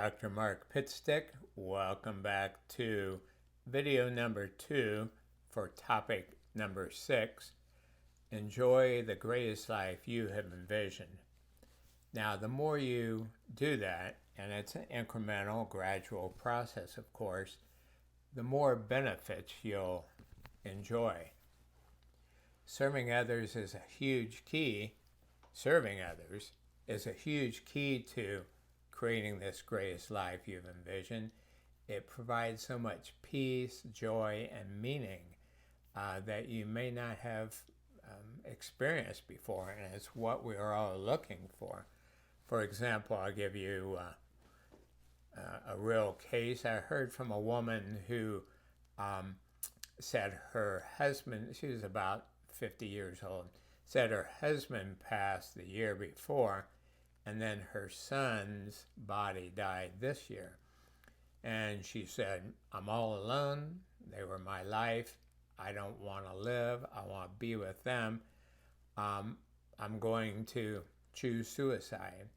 Dr. Mark Pitstick. Welcome back to video number 2 for topic number 6. Enjoy the greatest life you have envisioned. Now, the more you do that, and it's an incremental, gradual process, of course, the more benefits you'll enjoy. Serving others is a huge key. Serving others is a huge key to creating this greatest life you've envisioned. It provides so much peace, joy, and meaning that you may not have experienced before, and it's what we are all looking for. For example, I'll give you a real case. I heard from a woman who said her husband, she was about 50 years old, said her husband passed the year before, and then her son's body died this year. And she said, I'm all alone. They were my life. I don't want to live. I want to be with them. I'm going to choose suicide.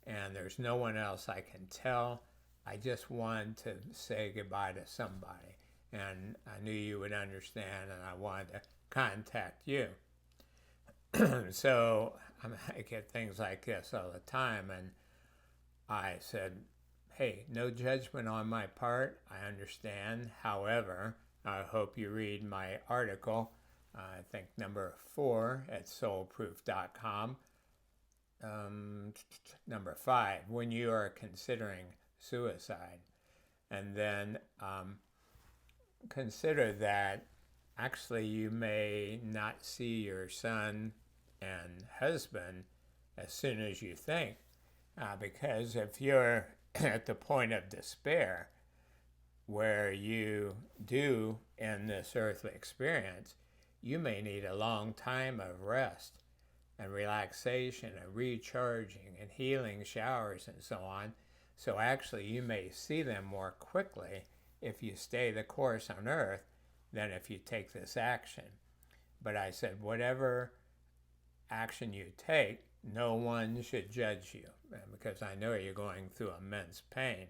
And there's no one else I can tell. I just wanted to say goodbye to somebody. And I knew you would understand, and I wanted to contact you. So I get things like this all the time, and I said, hey, no judgment on my part. I understand. However, I hope you read my article, I think number 4 at soulproof.com. Number 5, when you are considering suicide. And then consider that actually you may not see your son and husband as soon as you think, because if you're at the point of despair where you do in this earthly experience, you may need a long time of rest and relaxation and recharging and healing showers and so on. So actually you may see them more quickly if you stay the course on earth than if you take this action. But I said, whatever action you take, no one should judge you, because I know you're going through immense pain.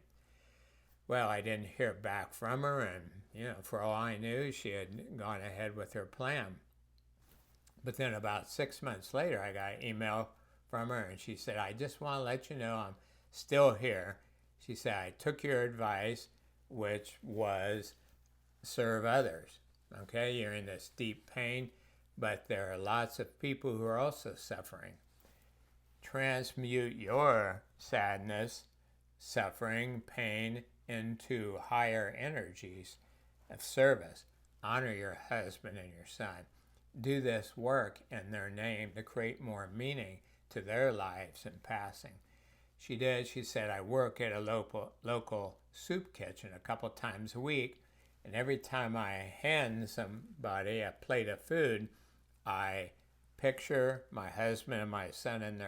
Well, I didn't hear back from her, and for all I knew, she had gone ahead with her plan. But then about 6 months later, I got an email from her, and she said, I just want to let you know I'm still here. She said, I took your advice, which was serve others. Okay, you're in this deep pain, but there are lots of people who are also suffering. Transmute your sadness, suffering, pain into higher energies of service. Honor your husband and your son. Do this work in their name to create more meaning to their lives in passing. She did. She said, I work at a local soup kitchen a couple times a week, and every time I hand somebody a plate of food, I picture my husband and my son in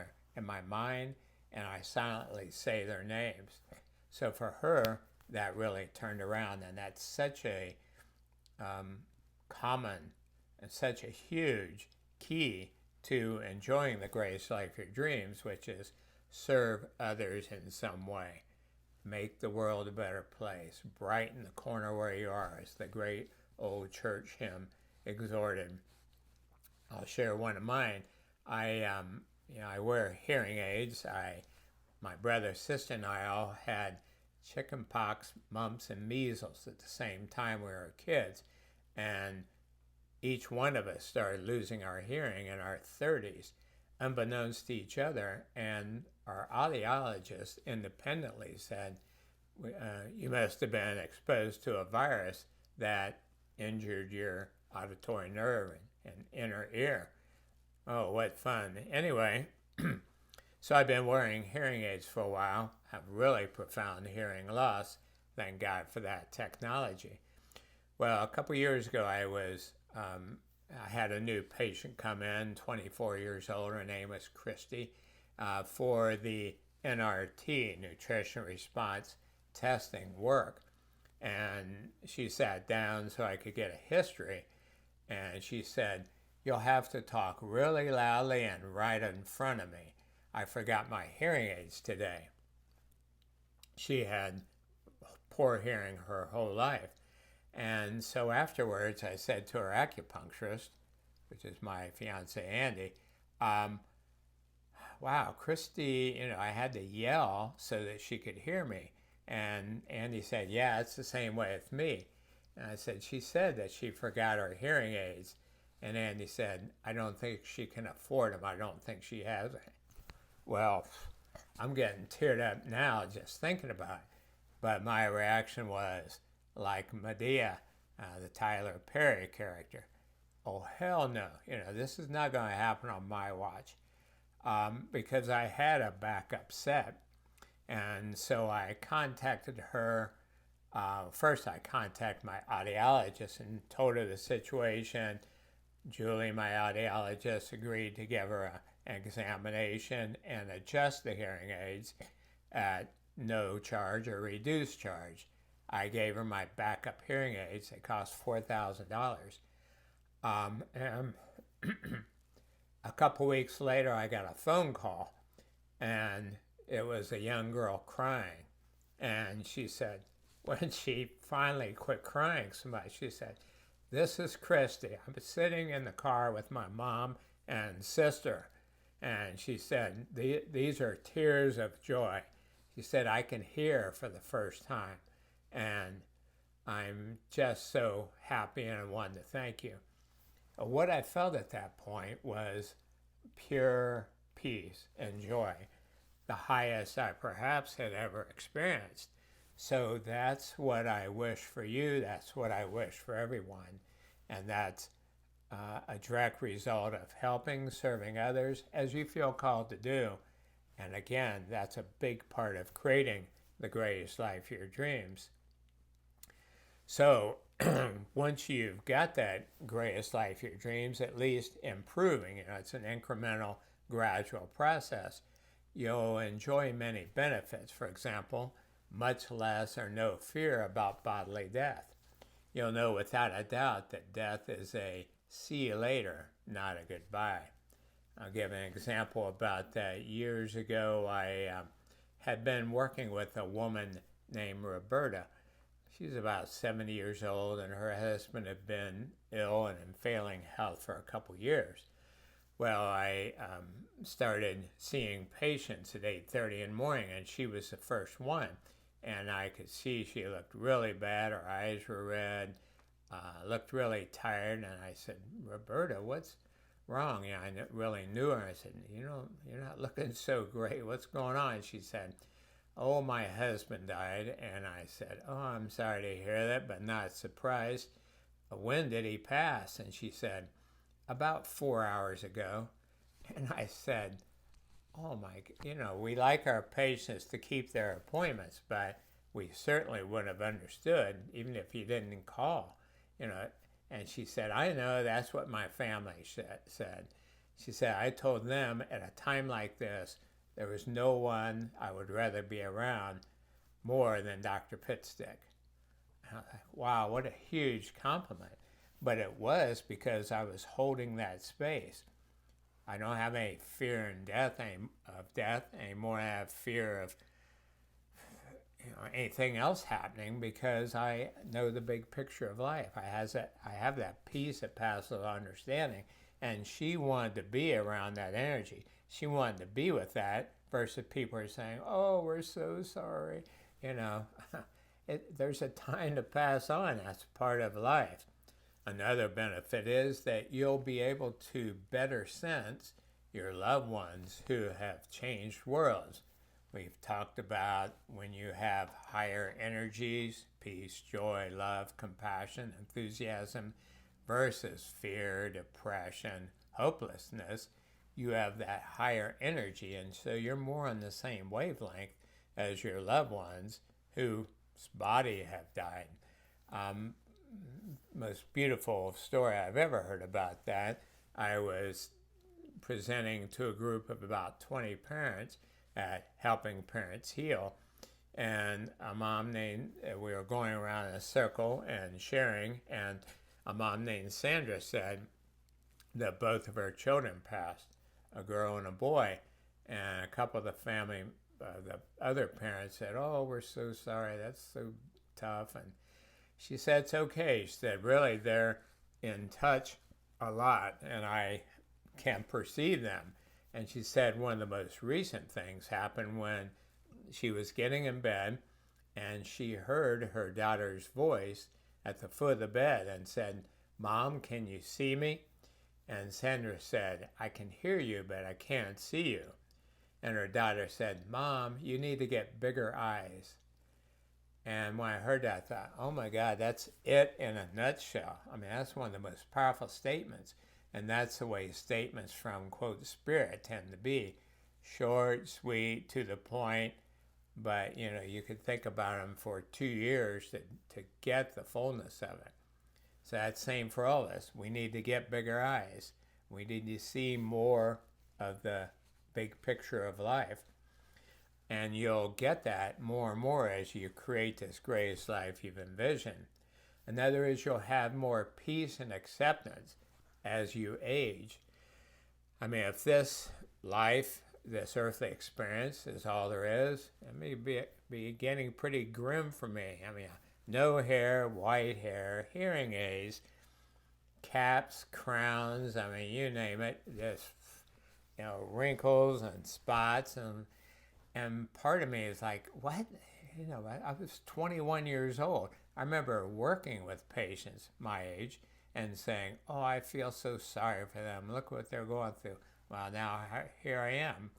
my mind, and I silently say their names. So for her, that really turned around, and that's such a common and such a huge key to enjoying the greatest life of your dreams, which is serve others in some way. Make the world a better place. Brighten the corner where you are, as the great old church hymn exhorted. I'll share one of mine. I wear hearing aids. My brother, sister, and I all had chicken pox, mumps, and measles at the same time we were kids, and each one of us started losing our hearing in our 30s, unbeknownst to each other, and our audiologist independently said, you must have been exposed to a virus that injured your auditory nerve and inner ear. Oh, what fun. Anyway, so I've been wearing hearing aids for a while, have really profound hearing loss. Thank God for that technology. Well, a couple years ago, I had a new patient come in, 24 years old. Her name was Christy, for the NRT, Nutrition Response Testing work. And she sat down so I could get a history. And she said, you'll have to talk really loudly and right in front of me. I forgot my hearing aids today. she had poor hearing her whole life. And so afterwards, I said to her acupuncturist, which is my fiance Andy, wow, Christy, I had to yell so that she could hear me. And Andy said, yeah, it's the same way with me. And I said, she said that she forgot her hearing aids. And Andy said, I don't think she can afford them. I don't think she has any. Well, I'm getting teared up now just thinking about it. But my reaction was like Medea, the Tyler Perry character. Oh, hell no. This is not going to happen on my watch. Because I had a backup set. And so I contacted her. First, I contacted my audiologist and told her the situation. Julie, my audiologist, agreed to give her an examination and adjust the hearing aids at no charge or reduced charge. I gave her my backup hearing aids. They cost $4,000. And a couple weeks later, I got a phone call, and it was a young girl crying. And she said, when she finally quit crying so much, she said, this is Christy. I'm sitting in the car with my mom and sister. And she said, these are tears of joy. She said, I can hear for the first time. And I'm just so happy, and I wanted to thank you. What I felt at that point was pure peace and joy, the highest I perhaps had ever experienced. So that's what I wish for you. That's what I wish for everyone. And that's a direct result of helping, serving others as you feel called to do. And again, that's a big part of creating the greatest life of your dreams. So once you've got that greatest life of your dreams, at least improving, it's an incremental, gradual process, you'll enjoy many benefits. For example, much less or no fear about bodily death. You'll know without a doubt that death is a see you later, not a goodbye. I'll give an example about that. Years ago, I had been working with a woman named Roberta. She's about 70 years old, and her husband had been ill and in failing health for a couple years. Well, I started seeing patients at 8:30 in the morning, and she was the first one. And I could see she looked really bad. Her eyes were red, looked really tired. And I said, Roberta, what's wrong? I really knew her. I said, you're not looking so great. What's going on? She said, oh, my husband died. And I said, oh, I'm sorry to hear that, but not surprised. When did he pass? And she said, about 4 hours ago. And I said, oh my, we like our patients to keep their appointments, but we certainly would have understood even if you didn't call, And she said, I know, that's what my family said. She said, I told them at a time like this, there was no one I would rather be around more than Dr. Pitstick. And I was like, wow, what a huge compliment. But it was because I was holding that space. I don't have any fear of death anymore. I have fear of anything else happening because I know the big picture of life. I have that peace that passes understanding, and she wanted to be around that energy. She wanted to be with that versus people are saying, "Oh, we're so sorry." There's a time to pass on. That's part of life. Another benefit is that you'll be able to better sense your loved ones who have changed worlds. We've talked about when you have higher energies, peace, joy, love, compassion, enthusiasm, versus fear, depression, hopelessness, you have that higher energy, and so you're more on the same wavelength as your loved ones whose body have died. Most beautiful story I've ever heard about that. I was presenting to a group of about 20 parents at Helping Parents Heal, and a mom named, we were going around in a circle and sharing, and a mom named Sandra said that both of her children passed, a girl and a boy, And a couple of the family, the other parents said, "Oh, we're so sorry. That's so tough." And she said, "It's okay." She said, "Really, they're in touch a lot, and I can perceive them." And she said one of the most recent things happened when she was getting in bed and she heard her daughter's voice at the foot of the bed and said, "Mom, can you see me?" And Sandra said, "I can hear you, but I can't see you." And her daughter said, "Mom, you need to get bigger eyes." And when I heard that, I thought, oh my God, that's it in a nutshell. I mean, that's one of the most powerful statements. And that's the way statements from, quote, Spirit tend to be. Short, sweet, to the point. But, you know, you could think about them for 2 years to get the fullness of it. So that's the same for all of us. We need to get bigger eyes. We need to see more of the big picture of life. And you'll get that more and more as you create this greatest life you've envisioned. Another is you'll have more peace and acceptance as you age. I mean, if this life, this earthly experience is all there is, it may be getting pretty grim for me. I mean, no hair, white hair, hearing aids, caps, crowns, I mean, you name it, just, you know, wrinkles and spots. And part of me is like, what? You know, I was 21 years old. I remember working with patients my age and saying, oh, I feel so sorry for them. Look what they're going through. Well, now here I am.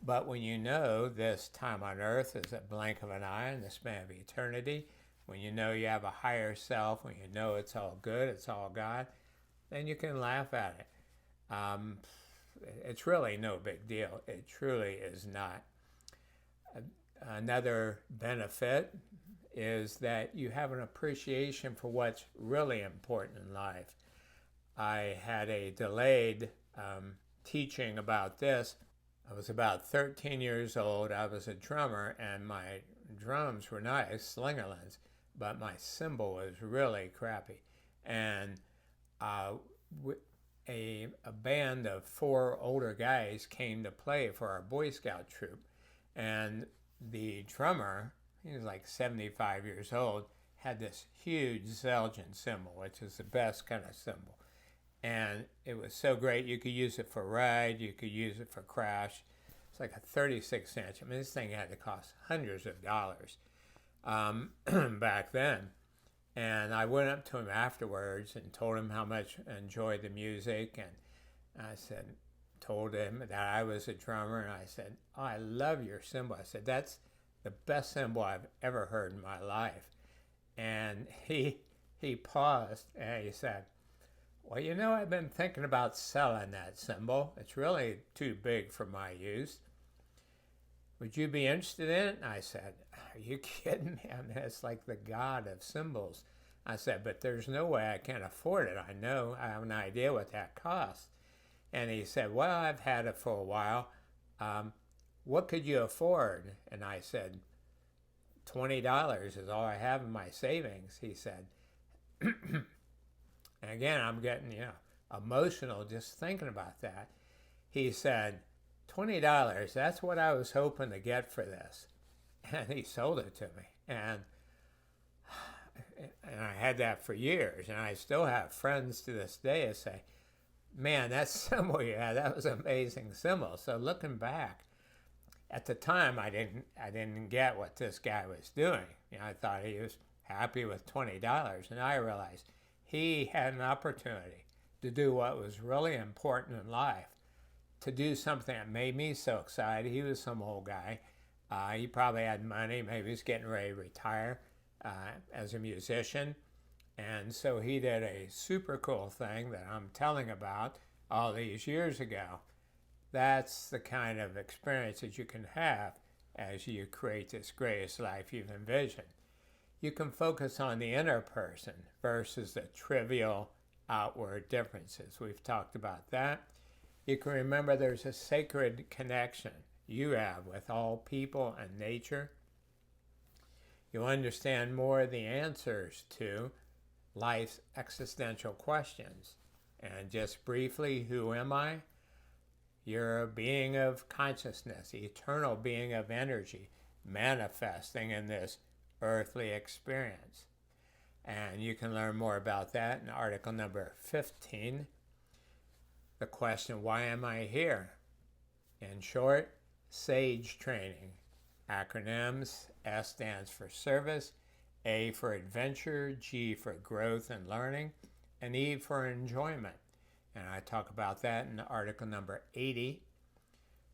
But when you know this time on earth is a blink of an eye in the span of eternity, when you know you have a higher self, when you know it's all good, it's all God, then you can laugh at it. It's really no big deal. It truly is not. Another benefit is that you have an appreciation for what's really important in life. I had a delayed teaching about this. I was about 13 years old. I was a drummer, and my drums were nice, Slingerlands, but my cymbal was really crappy. And a band of 4 older guys came to play for our Boy Scout troop. And the drummer, he was like 75 years old, had this huge Zelgin cymbal, which is the best kind of cymbal. And it was so great. You could use it for ride, you could use it for crash. It's like a 36-inch. I mean, this thing had to cost hundreds of dollars back then. And I went up to him afterwards and told him how much I enjoyed the music. And I said, told him that I was a drummer, and I said, oh, I love your cymbal. I said, that's the best cymbal I've ever heard in my life. And he paused, and he said, well, you know, I've been thinking about selling that cymbal. It's really too big for my use. Would you be interested in it? And I said, are you kidding me? I mean, it's like the god of cymbals. I said, but there's no way I can afford it. I know, I have an idea what that costs. And he said, well, I've had it for a while. What could you afford? And I said, $20 is all I have in my savings. He said, and again, I'm getting, you know, emotional just thinking about that. He said, $20, that's what I was hoping to get for this. And he sold it to me. And I had that for years. And I still have friends to this day that say, man, that cymbal you had, that was an amazing cymbal. So looking back, at the time, I didn't get what this guy was doing. You know, I thought he was happy with $20. And I realized he had an opportunity to do what was really important in life, to do something that made me so excited. He was some old guy. He probably had money. Maybe he was getting ready to retire as a musician. And so he did a super cool thing that I'm telling about all these years ago. That's the kind of experience that you can have as you create this greatest life you've envisioned. You can focus on the inner person versus the trivial outward differences. We've talked about that. You can remember there's a sacred connection you have with all people and nature. You'll understand more of the answers to life's existential questions. And just briefly, who am I? You're a being of consciousness, eternal being of energy, manifesting in this earthly experience. And you can learn more about that in article number 15. The question, why am I here? In short, SAGE training. Acronyms: S stands for service, A for adventure, G for growth and learning, and E for enjoyment. And I talk about that in article number 80.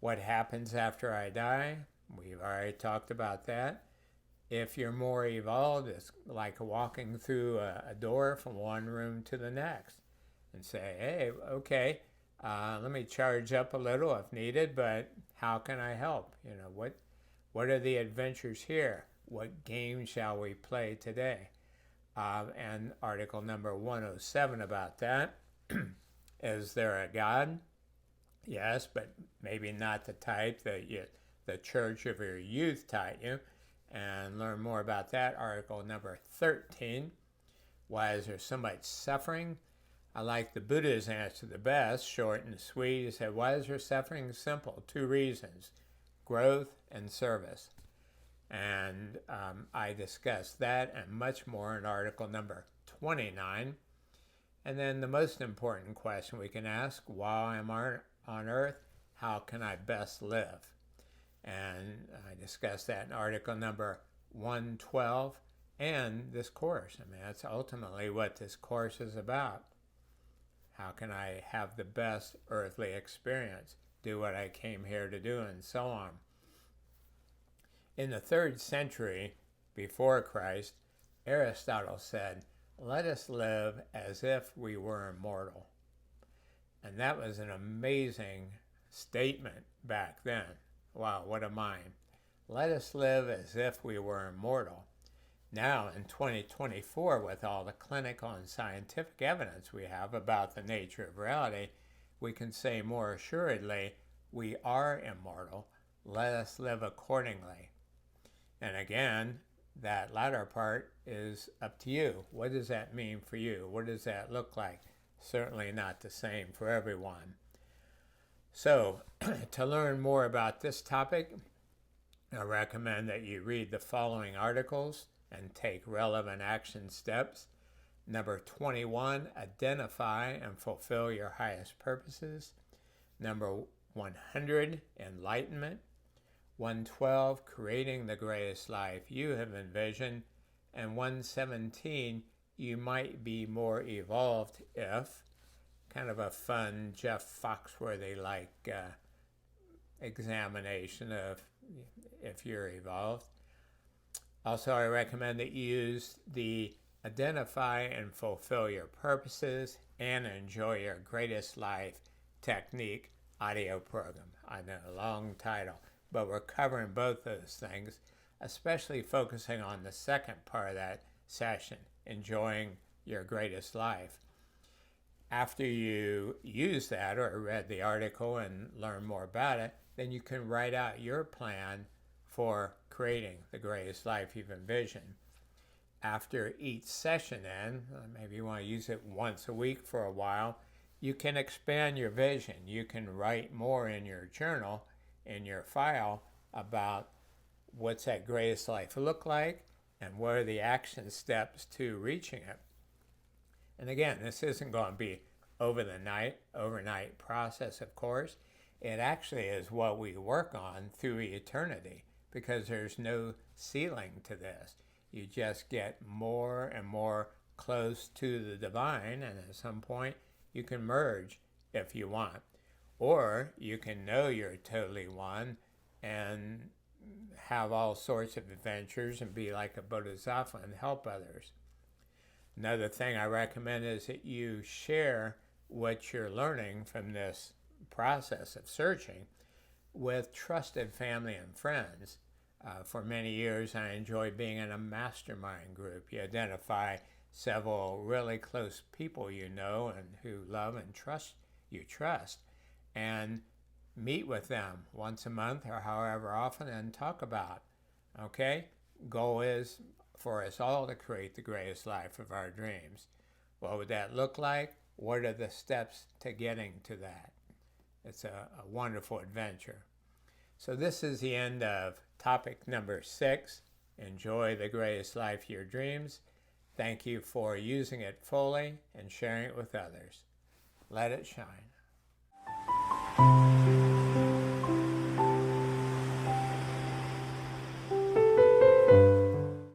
What happens after I die? We've already talked about that. If you're more evolved, it's like walking through a door from one room to the next and say, hey, okay, let me charge up a little if needed, but how can I help? You know, what are the adventures here? What game shall we play today? And article number 107 about that. Is there a God? Yes, but maybe not the type that the church of your youth taught you. And learn more about that. Article number 13. Why is there so much suffering? I like the Buddha's answer the best, short and sweet. He said, why is there suffering? Simple, 2 reasons: growth and service. And I discussed that and much more in article number 29. And then the most important question we can ask, while I'm on earth, how can I best live? And I discussed that in article number 112 and this course. I mean, that's ultimately what this course is about. How can I have the best earthly experience, do what I came here to do, and so on. In the 3rd century before Christ, Aristotle said, let us live as if we were immortal. And that was an amazing statement back then. Wow, what a mind. Let us live as if we were immortal. Now, in 2024, with all the clinical and scientific evidence we have about the nature of reality, we can say more assuredly, we are immortal. Let us live accordingly. And again, that latter part is up to you. What does that mean for you? What does that look like? Certainly not the same for everyone. So, to learn more about this topic, I recommend that you read the following articles and take relevant action steps. Number 21, identify and fulfill your highest purposes. Number 100, enlightenment. 112, creating the greatest life you have envisioned. And 117, you might be more evolved if. Kind of a fun Jeff Foxworthy-like examination of if you're evolved. Also, I recommend that you use the Identify and Fulfill Your Purposes and Enjoy Your Greatest Life Technique audio program. I know, long title, but we're covering both those things, especially focusing on the second part of that session, enjoying your greatest life. After you use that or read the article and learn more about it, then you can write out your plan for creating the greatest life you've envisioned. After each session then, maybe you want to use it once a week for a while, you can expand your vision. You can write more in your journal, in your file, about what's that greatest life look like and what are the action steps to reaching it. And again, this isn't going to be overnight process, of course. It actually is what we work on through eternity, because there's no ceiling to this. You just get more and more close to the divine, and at some point you can merge if you want. Or you can know you're totally one and have all sorts of adventures and be like a bodhisattva and help others. Another thing I recommend is that you share what you're learning from this process of searching with trusted family and friends. For many years, I enjoyed being in a mastermind group. You identify several really close people you know and who love and trust, and meet with them once a month or however often and talk about, okay, goal is for us all to create the greatest life of our dreams. What would that look like? What are the steps to getting to that? It's a wonderful adventure. So this is the end of topic number 6. Enjoy the greatest life your dreams. Thank you for using it fully and sharing it with others. Let it shine.